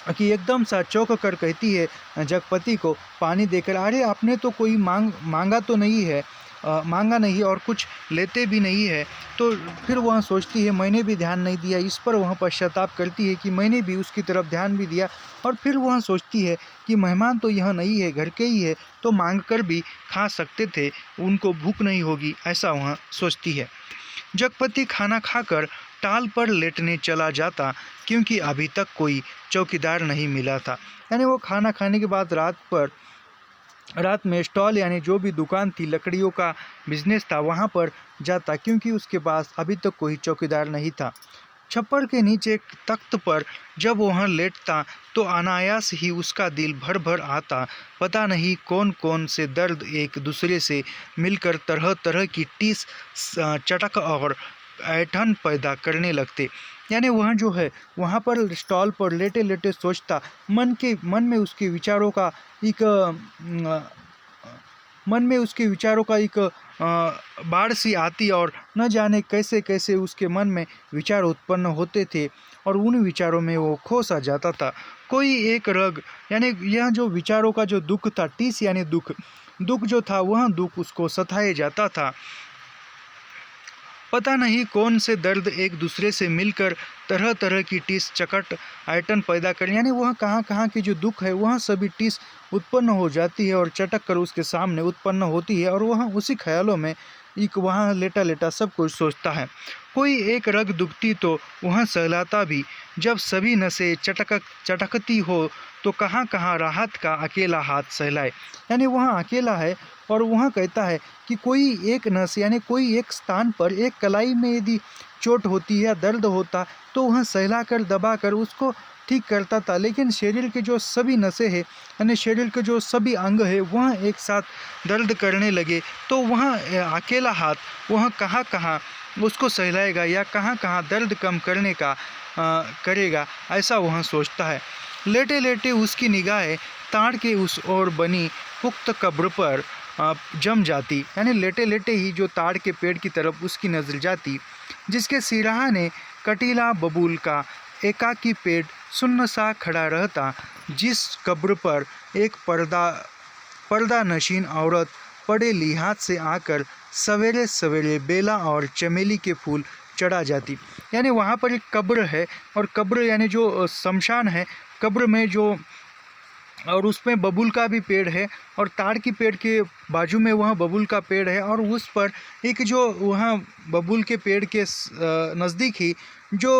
कि एकदम सा चौंक कर कहती है जगपति को पानी देकर, अरे आपने तो कोई मांगा तो नहीं है, मांगा नहीं और कुछ लेते भी नहीं है। तो फिर वह सोचती है मैंने भी ध्यान नहीं दिया, इस पर वह पश्चाताप करती है कि मैंने भी उसकी तरफ ध्यान भी दिया। और फिर वह सोचती है कि मेहमान तो यह नहीं है, घर के ही है, तो मांग कर भी खा सकते थे, उनको भूख नहीं होगी, ऐसा वह सोचती है। जगपति खाना खाकर टाल पर लेटने चला जाता, क्योंकि अभी तक कोई चौकीदार नहीं मिला था। यानी वो खाना खाने के बाद रात में स्टॉल, यानी जो भी दुकान थी, लकड़ियों का बिजनेस था, वहाँ पर जाता, क्योंकि उसके पास अभी तक कोई चौकीदार नहीं था। छप्पर के नीचे तख्त पर जब वह लेटता तो अनायास ही उसका दिल भर भर आता। पता नहीं कौन कौन से दर्द एक दूसरे से मिलकर तरह तरह की टीस, चटक और ऐंठन पैदा करने लगते। यानी वह जो है वहाँ पर स्टॉल पर लेटे लेटे सोचता, मन में उसके विचारों का एक बाढ़ सी आती और न जाने कैसे कैसे उसके मन में विचार उत्पन्न होते थे और उन विचारों में वो खो सा जाता था। कोई एक रग, यानी यह जो विचारों का जो दुख था, टीस यानी दुख जो था, वह दुख उसको सताए जाता था। पता नहीं कौन से दर्द एक दूसरे से मिलकर तरह तरह की टीस, चकट, आयटन पैदा कर, यानी वह कहाँ की जो दुख है वह सभी टीस उत्पन्न हो जाती है और चटक कर उसके सामने उत्पन्न होती है और वह उसी ख्यालों में वहाँ लेटा लेटा सब कुछ सोचता है। कोई एक रग दुखती तो वह सहलाता भी, जब सभी नसें चटकती हो तो कहाँ कहाँ राहत का अकेला हाथ सहलाए। यानी वह अकेला है और वह कहता है कि कोई एक नस, यानी कोई एक स्थान पर, एक कलाई में यदि चोट होती है या दर्द होता तो वह सहला कर दबा कर उसको ठीक करता था, लेकिन शरीर के जो सभी नसें हैं, यानी शरीर के जो सभी अंग है, वह एक साथ दर्द करने लगे तो वह अकेला हाथ वह कहाँ कहाँ उसको सहलाएगा या कहाँ कहाँ दर्द कम करने का करेगा, ऐसा वह सोचता है। लेटे लेटे उसकी निगाहें ताड़ के उस ओर बनी पुख्त कब्र पर जम जाती, यानी लेटे लेटे ही जो ताड़ के पेड़ की तरफ उसकी नज़र जाती, जिसके सिराहाने कटीला बबूल का एकाकी पेड़ सुन्न सा खड़ा रहता, जिस कब्र पर एक पर्दा नशीन औरत पड़े लिहाज से आकर सवेरे सवेरे बेला और चमेली के फूल चढ़ा जाती। यानी वहाँ पर एक कब्र है, और कब्र यानी जो शमशान है, कब्र में जो, और उसमें बबूल का भी पेड़ है, और ताड़ की पेड़ के बाजू में वहाँ बबूल का पेड़ है, और उस पर एक जो वहाँ बबूल के पेड़ के नज़दीक ही जो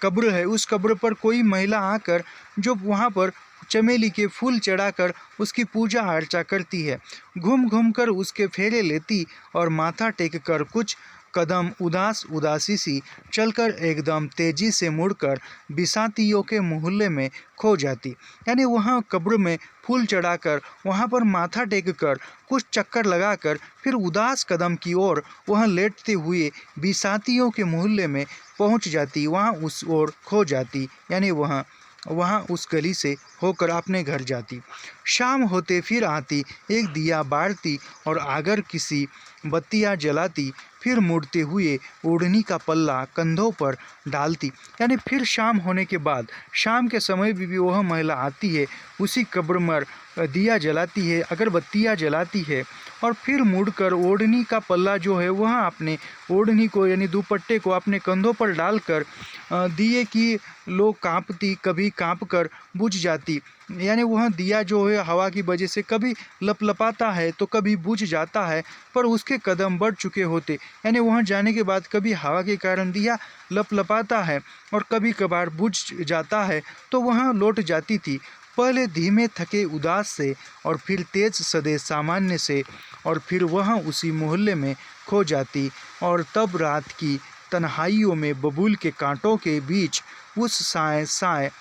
कब्र है, उस कब्र पर कोई महिला आकर जो वहाँ पर चमेली के फूल चढ़ाकर उसकी पूजा अर्चा करती है, घूम घूम कर उसके फेरे लेती और माथा टेक कर कुछ कदम उदासी सी चलकर एकदम तेजी से मुड़कर बिसातियों के मोहल्ले में खो जाती। यानी वहाँ कब्र में फूल चढ़ाकर वहाँ पर माथा टेक कर कुछ चक्कर लगाकर फिर उदास कदम की ओर वहाँ लेटते हुए बिसातियों के मोहल्ले में पहुँच जाती, वहाँ उस ओर खो जाती। यानी वहाँ उस गली से होकर अपने घर जाती। शाम होते फिर आती, एक दिया बारती और आगर किसी बत्तियाँ जलाती, फिर मुड़ते हुए ओढ़नी का पल्ला कंधों पर डालती। यानी फिर शाम होने के बाद, शाम के समय भी वह महिला आती है, उसी कब्र में दिया जलाती है, अगरबत्तियाँ जलाती है, और फिर मुड़कर ओढ़नी का पल्ला जो है वह अपने ओढ़नी को यानी दुपट्टे को अपने कंधों पर डालकर दिए की लो कांपती, कभी कांप कर बुझ जाती। यानी वह दिया जो है हवा की वजह से कभी लपलपाता है तो कभी बुझ जाता है, पर उसके कदम बढ़ चुके होते। यानी वहाँ जाने के बाद कभी हवा के कारण दिया लपलपाता है और कभी कभार बुझ जाता है, तो वहाँ लौट जाती थी, पहले धीमे थके उदास से और फिर तेज सदे सामान्य से, और फिर वह उसी मोहल्ले में खो जाती। और तब रात की तन्हाइयों में बबूल के कांटों के बीच उस साए साए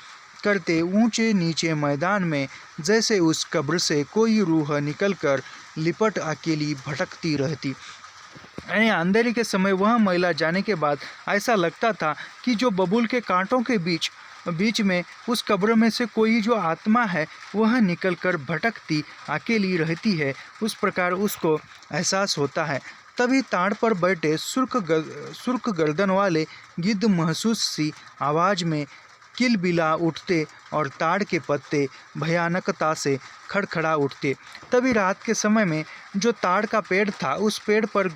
करते ऊंचे नीचे मैदान में जैसे उस कब्र से कोई रूह निकलकर लिपट अकेली भटकती रहती। यानी अंधेरे के समय वह महिला जाने के बाद ऐसा लगता था कि जो बबूल के कांटों के बीच में उस कब्र में से कोई जो आत्मा है वह निकलकर भटकती अकेली रहती है, उस प्रकार उसको एहसास होता है। तभी ताड़ पर बैठे सुर्ख गर्दन वाले गिद्ध महसूस सी आवाज़ में किलबिला उठते और ताड़ के पत्ते भयानकता से खड़खड़ा उठते। तभी रात के समय में जो ताड़ का पेड़ था, उस पेड़ पर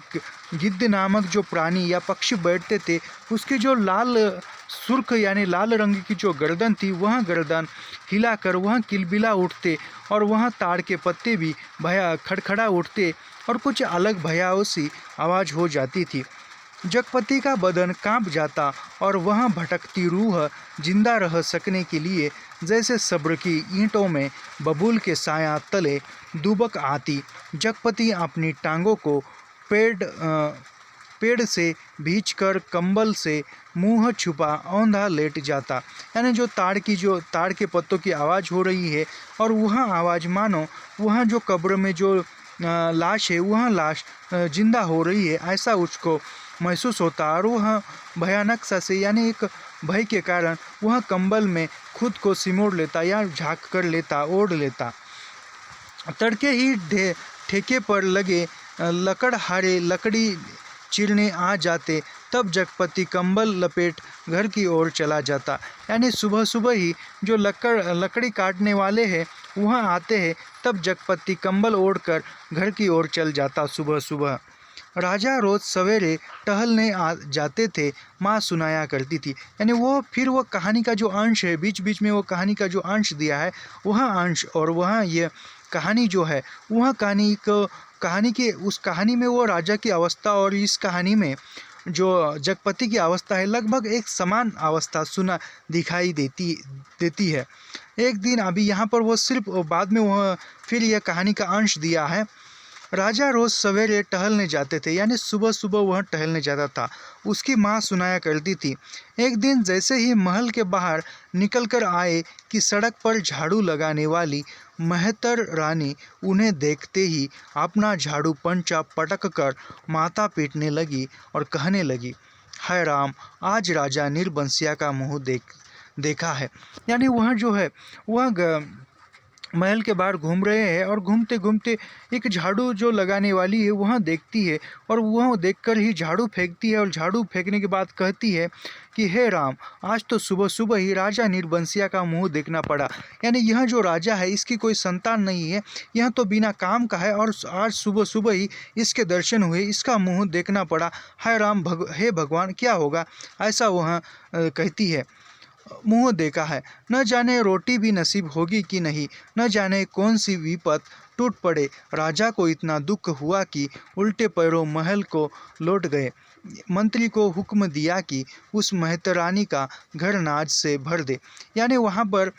गिद्ध नामक जो प्राणी या पक्षी बैठते थे, उसकी जो लाल सुर्ख यानी लाल रंग की जो गर्दन थी, वह गर्दन हिलाकर वह किलबिला उठते और वह ताड़ के पत्ते भी खड़खड़ा उठते और कुछ अलग भयावह सी आवाज़ हो जाती थी। जगपति का बदन कांप जाता और वह भटकती रूह जिंदा रह सकने के लिए जैसे सब्र की ईंटों में बबूल के साया तले दुबक आती। जगपति अपनी टांगों को पेड़ से भींचकर कंबल से मुंह छुपा औंधा लेट जाता। यानी जो ताड़ के पत्तों की आवाज़ हो रही है, और वह आवाज़ मानो वह जो कब्र में जो लाश है, वह लाश जिंदा हो रही है, ऐसा उसको महसूस होता। और वह भयानक सा से यानी एक भय के कारण वह कंबल में खुद को सिमोड़ लेता या झाँक कर लेता, ओढ़ लेता। तड़के ही ठेके पर लगे लकड़हारे लकड़ी चीरने आ जाते, तब जगपति कंबल लपेट घर की ओर चला जाता। यानी सुबह सुबह ही जो लकड़ी काटने वाले हैं वह आते हैं, तब जगपति कंबल ओढ़कर घर की ओर चल जाता सुबह सुबह। राजा रोज सवेरे टहलने आ जाते थे, माँ सुनाया करती थी। यानी वो कहानी का जो अंश है, बीच बीच में वो कहानी का जो अंश दिया है, वह अंश और वह ये कहानी जो है, वह उस कहानी में वो राजा की अवस्था और इस कहानी में जो जगपति की अवस्था है, लगभग एक समान अवस्था दिखाई देती है। एक दिन अभी यहाँ पर वो सिर्फ बाद में वह फिर यह कहानी का अंश दिया है। राजा रोज सवेरे टहलने जाते थे, यानी सुबह सुबह वह टहलने जाता था। उसकी माँ सुनाया करती थी, एक दिन जैसे ही महल के बाहर निकलकर आए कि सड़क पर झाड़ू लगाने वाली मेहतर रानी उन्हें देखते ही अपना झाड़ू पंचा पटक कर माथा पीटने लगी और कहने लगी, हाय राम, आज राजा नीरबंसिया का मुँह देखा है। यानी वह जो है वह महल के बाहर घूम रहे हैं और घूमते घूमते एक झाड़ू जो लगाने वाली है वहाँ देखती है और वह देखकर ही झाड़ू फेंकती है और झाड़ू फेंकने के बाद कहती है कि हे राम, आज तो सुबह सुबह ही राजा नीरबंसिया का मुंह देखना पड़ा। यानी यह जो राजा है इसकी कोई संतान नहीं है, यह तो बिना काम का है और आज सुबह सुबह ही इसके दर्शन हुए, इसका मुंह देखना पड़ा। हाय राम, हे भगवान, क्या होगा, ऐसा वह कहती है। मुंह देखा है, न जाने रोटी भी नसीब होगी कि नहीं, न जाने कौन सी विपत टूट पड़े। राजा को इतना दुख हुआ कि उल्टे पैरों महल को लौट गए। मंत्री को हुक्म दिया कि उस मेहतरानी का घर नाज से भर दे। यानी वहाँ पर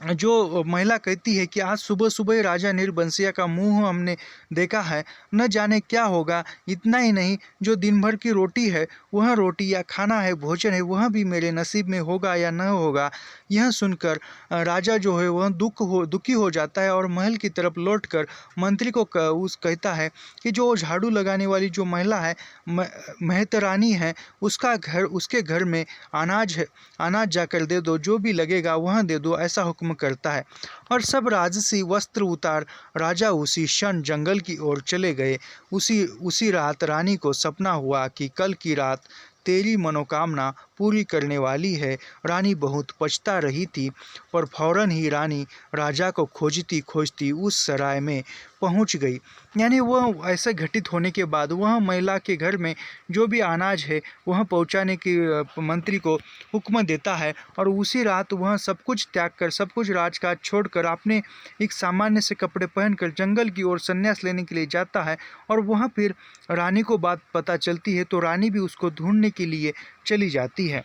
जो महिला कहती है कि आज सुबह सुबह ही राजा नीरबंसिया का मुंह हमने देखा है, न जाने क्या होगा। इतना ही नहीं, जो दिन भर की रोटी है, वह रोटी या खाना है, भोजन है, वह भी मेरे नसीब में होगा या न होगा। यह सुनकर राजा जो है वह दुखी हो जाता है और महल की तरफ लौटकर मंत्री को कहता है कि जो झाड़ू लगाने वाली जो महिला है, मेहतरानी है, उसके घर में अनाज जाकर दे दो, जो भी लगेगा वह दे दो, ऐसा हुक्म करता है। और सब राजसी वस्त्र उतार राजा उसी क्षण जंगल की ओर चले गए। उसी रात रानी को सपना हुआ कि कल की रात तेरी मनोकामना पूरी करने वाली है। रानी बहुत पछता रही थी, पर फौरन ही रानी राजा को खोजती खोजती उस सराय में पहुंच गई। यानी वह ऐसे घटित होने के बाद वह महिला के घर में जो भी अनाज है वह पहुंचाने की मंत्री को हुक्म देता है और उसी रात वह सब कुछ त्याग कर, सब कुछ राजकाज छोड़कर अपने एक सामान्य से कपड़े पहनकर जंगल की ओर संन्यास लेने के लिए जाता है। और वह फिर रानी को बात पता चलती है तो रानी भी उसको ढूंढने के लिए चली जाती है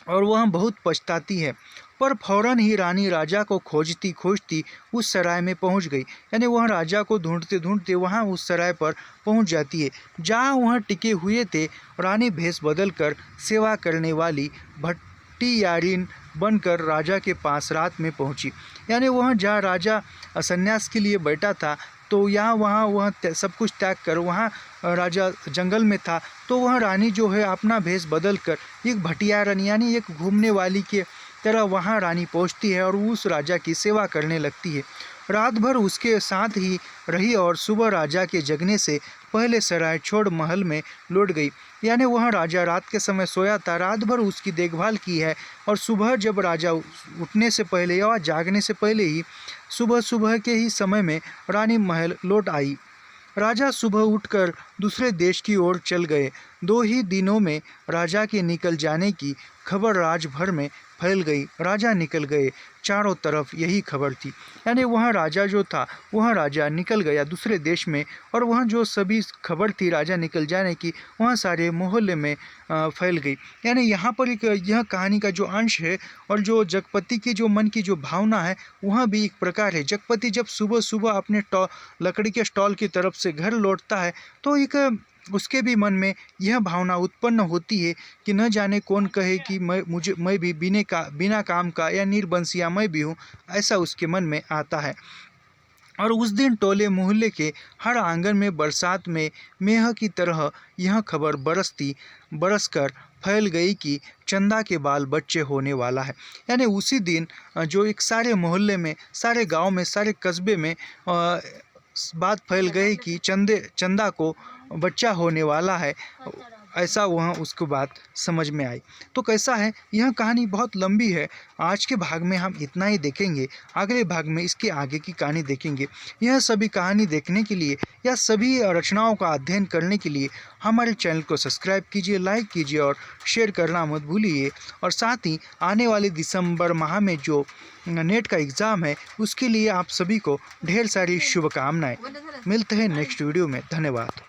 और वह बहुत पछताती है। पर फौरन ही रानी राजा को खोजती खोजती उस सराय में पहुंच गई। यानी वह राजा को ढूंढते ढूंढते वहां उस सराय पर पहुंच जाती है जहां वह टिके हुए थे। रानी भेष बदलकर सेवा करने वाली भट्टियारिन बनकर राजा के पास रात में पहुंची। यानी वह जहाँ राजा संन्यास के लिए बैठा था तो यहाँ वहाँ वह सब कुछ त्याग कर वहाँ राजा जंगल में था, तो वह रानी जो है अपना भेष बदल कर एक भटियारन यानी एक घूमने वाली के तरह वहाँ रानी पहुँचती है और उस राजा की सेवा करने लगती है। रात भर उसके साथ ही रही और सुबह राजा के जगने से पहले सराय छोड़ महल में लौट गई। यानी वह राजा रात के समय सोया था, रात भर उसकी देखभाल की है और सुबह जब राजा उठने से पहले या जागने से पहले ही सुबह सुबह के ही समय में रानी महल लौट आई। राजा सुबह उठकर दूसरे देश की ओर चल गए। 2 ही दिनों में राजा के निकल जाने की खबर राजभर में फैल गई। राजा निकल गए, चारों तरफ यही खबर थी। यानी वह राजा जो था वह राजा निकल गया दूसरे देश में और वह जो सभी खबर थी राजा निकल जाने की वह सारे मोहल्ले में फैल गई। यानी यहाँ पर एक यह कहानी का जो अंश है और जो जगपति की जो मन की जो भावना है वह भी एक प्रकार है। जगपति जब सुबह सुबह अपने लकड़ी के स्टॉल की तरफ से घर लौटता है तो एक उसके भी मन में यह भावना उत्पन्न होती है कि न जाने कौन कहे कि मैं भी बिना काम का या नीरबंसिया मैं भी हूँ, ऐसा उसके मन में आता है। और उस दिन टोले मोहल्ले के हर आंगन में बरसात में मेह की तरह यह खबर बरसकर फैल गई कि चंदा के बाल बच्चे होने वाला है। यानी उसी दिन जो एक सारे मोहल्ले में, सारे गांव में, सारे कस्बे में बात फैल गई कि चंदा को बच्चा होने वाला है, ऐसा वह उसको बात समझ में आई। तो कैसा है, यह कहानी बहुत लंबी है। आज के भाग में हम इतना ही देखेंगे, अगले भाग में इसके आगे की कहानी देखेंगे। यह सभी कहानी देखने के लिए या सभी रचनाओं का अध्ययन करने के लिए हमारे चैनल को सब्सक्राइब कीजिए, लाइक कीजिए और शेयर करना मत भूलिए। और साथ ही आने वाले दिसंबर माह में जो नेट का एग्ज़ाम है उसके लिए आप सभी को ढेर सारी शुभकामनाएं। मिलते हैं नेक्स्ट वीडियो में। धन्यवाद।